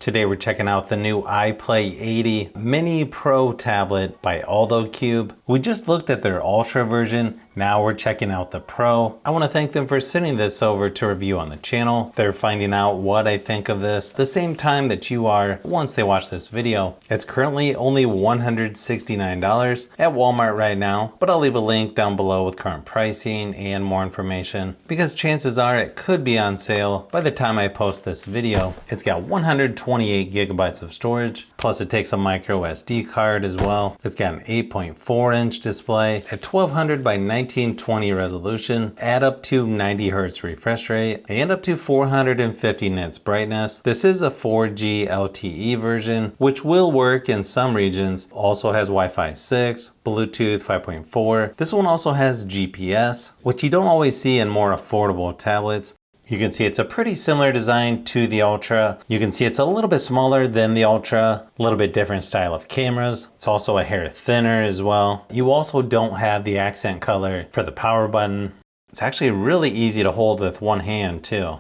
Today we're checking out the new iPlay 80 Mini Pro tablet by Alldocube. We just looked at their Ultra version. Now we're checking out the Pro. I want to thank them for sending this over to review on the channel. They're finding out what I think of this the same time that you are once they watch this video. It's currently only $169 at Walmart right now, but I'll leave a link down below with current pricing and more information because chances are it could be on sale by the time I post this video. It's got 128 gigabytes of storage, plus it takes a micro SD card as well. It's got an 8.4-inch display at 1200 by 1920 resolution, at up to 90 Hz refresh rate, and up to 450 nits brightness. This is a 4G LTE version, which will work in some regions. Also has Wi-Fi 6, Bluetooth 5.4. This one also has GPS, which you don't always see in more affordable tablets. You can see it's a pretty similar design to the Ultra. You can see it's a little bit smaller than the Ultra, a little bit different style of cameras. It's also a hair thinner as well. You also don't have the accent color for the power button. It's actually really easy to hold with one hand too.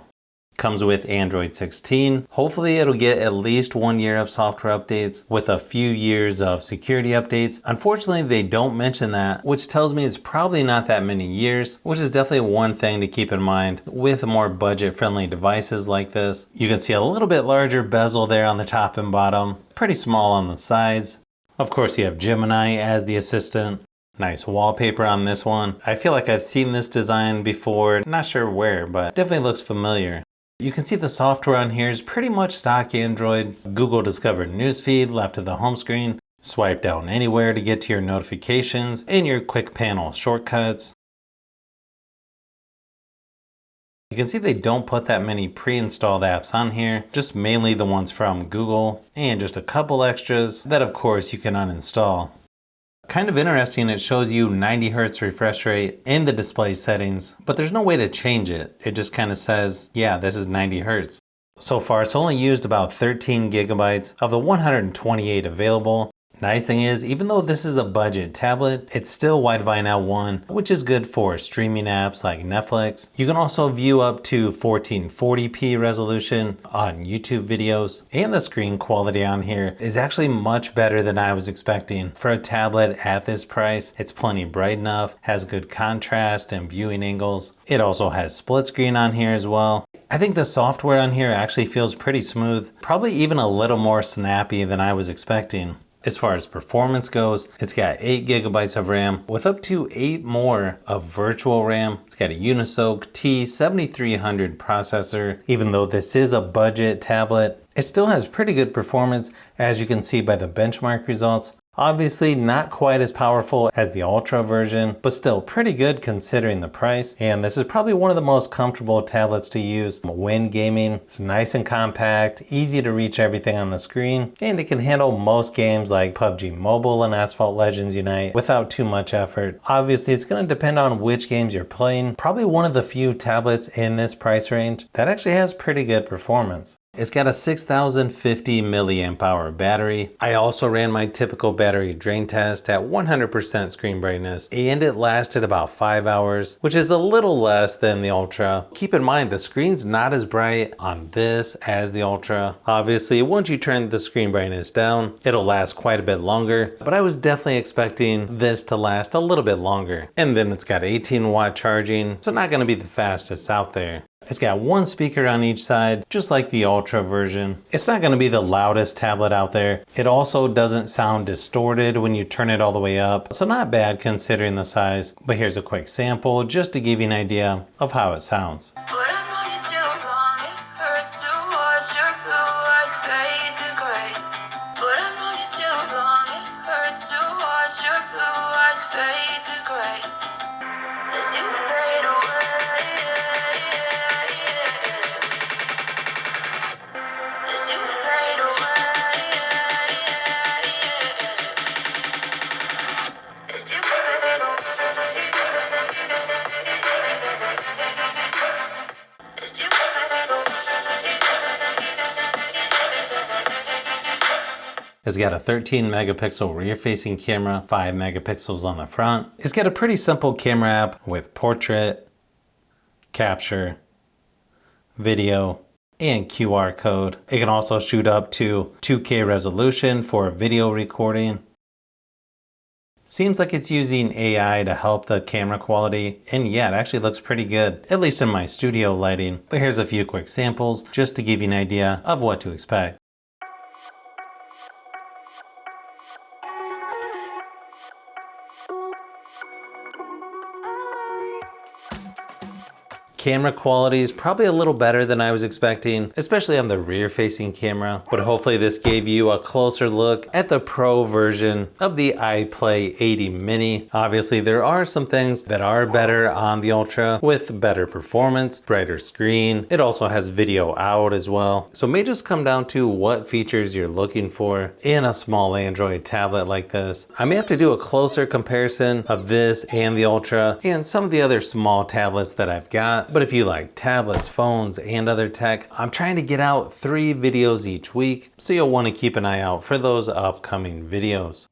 Comes with Android 16. Hopefully it'll get at least 1 year of software updates with a few years of security updates. Unfortunately, they don't mention that, which tells me it's probably not that many years, which is definitely one thing to keep in mind with more budget-friendly devices like this. You can see a little bit larger bezel there on the top and bottom, pretty small on the sides. Of course, you have Gemini as the assistant. Nice wallpaper on this one. I feel like I've seen this design before, not sure where, but definitely looks familiar. You can see the software on here is pretty much stock Android. Google Discover newsfeed left of the home screen. Swipe down anywhere to get to your notifications and your quick panel shortcuts. You can see they don't put that many pre-installed apps on here, just mainly the ones from Google and just a couple extras that of course you can uninstall. Kind of interesting, it shows you 90 Hz refresh rate in the display settings, but there's no way to change it. It just kind of says, yeah, this is 90 Hz. So far, it's only used about 13 gigabytes of the 128 available. Nice thing is, even though this is a budget tablet, it's still Wi-Fi L1, which is good for streaming apps like Netflix. You can also view up to 1440p resolution on YouTube videos, and the screen quality on here is actually much better than I was expecting. For a tablet at this price, it's plenty bright enough, has good contrast and viewing angles. It also has split screen on here as well. I think the software on here actually feels pretty smooth, probably even a little more snappy than I was expecting. As far as performance goes, it's got 8 gigabytes of RAM with up to 8 more of virtual RAM. It's got a Unisoc T7300 processor. Even though this is a budget tablet, it still has pretty good performance, as you can see by the benchmark results. Obviously not quite as powerful as the Ultra version, but still pretty good considering the price. And this is probably one of the most comfortable tablets to use when gaming. It's nice and compact, easy to reach everything on the screen, and it can handle most games like PUBG Mobile and Asphalt Legends Unite without too much effort. Obviously, it's going to depend on which games you're playing. Probably one of the few tablets in this price range that actually has pretty good performance. It's got a 6050 milliamp hour battery. I also ran my typical battery drain test at 100% screen brightness, and it lasted about 5 hours, which is a little less than the Ultra. Keep in mind, the screen's not as bright on this as the Ultra. Obviously, once you turn the screen brightness down, it'll last quite a bit longer, but I was definitely expecting this to last a little bit longer. And then it's got 18-watt charging, so not gonna be the fastest out there. It's got one speaker on each side, just like the Ultra version. It's not going to be the loudest tablet out there. It also doesn't sound distorted when you turn it all the way up, so not bad considering the size. But here's a quick sample just to give you an idea of how it sounds. It's got a 13 megapixel rear facing camera, 5 megapixels on the front. It's got a pretty simple camera app with portrait, capture, video, and QR code. It can also shoot up to 2K resolution for video recording. Seems like it's using AI to help the camera quality, and yeah, it actually looks pretty good, at least in my studio lighting. But here's a few quick samples just to give you an idea of what to expect. Camera quality is probably a little better than I was expecting, especially on the rear facing camera, but hopefully this gave you a closer look at the Pro version of the iPlay 80 Mini. Obviously there are some things that are better on the Ultra with better performance, brighter screen. It also has video out as well. So it may just come down to what features you're looking for in a small Android tablet like this. I may have to do a closer comparison of this and the Ultra and some of the other small tablets that I've got. But if you like tablets, phones, and other tech, I'm trying to get out 3 videos each week, so you'll want to keep an eye out for those upcoming videos.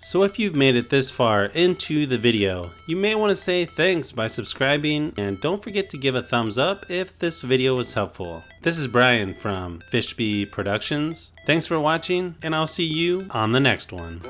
So if you've made it this far into the video, you may want to say thanks by subscribing, and don't forget to give a thumbs up if this video was helpful. This is Brian from Fishbee Productions. Thanks for watching, and I'll see you on the next one.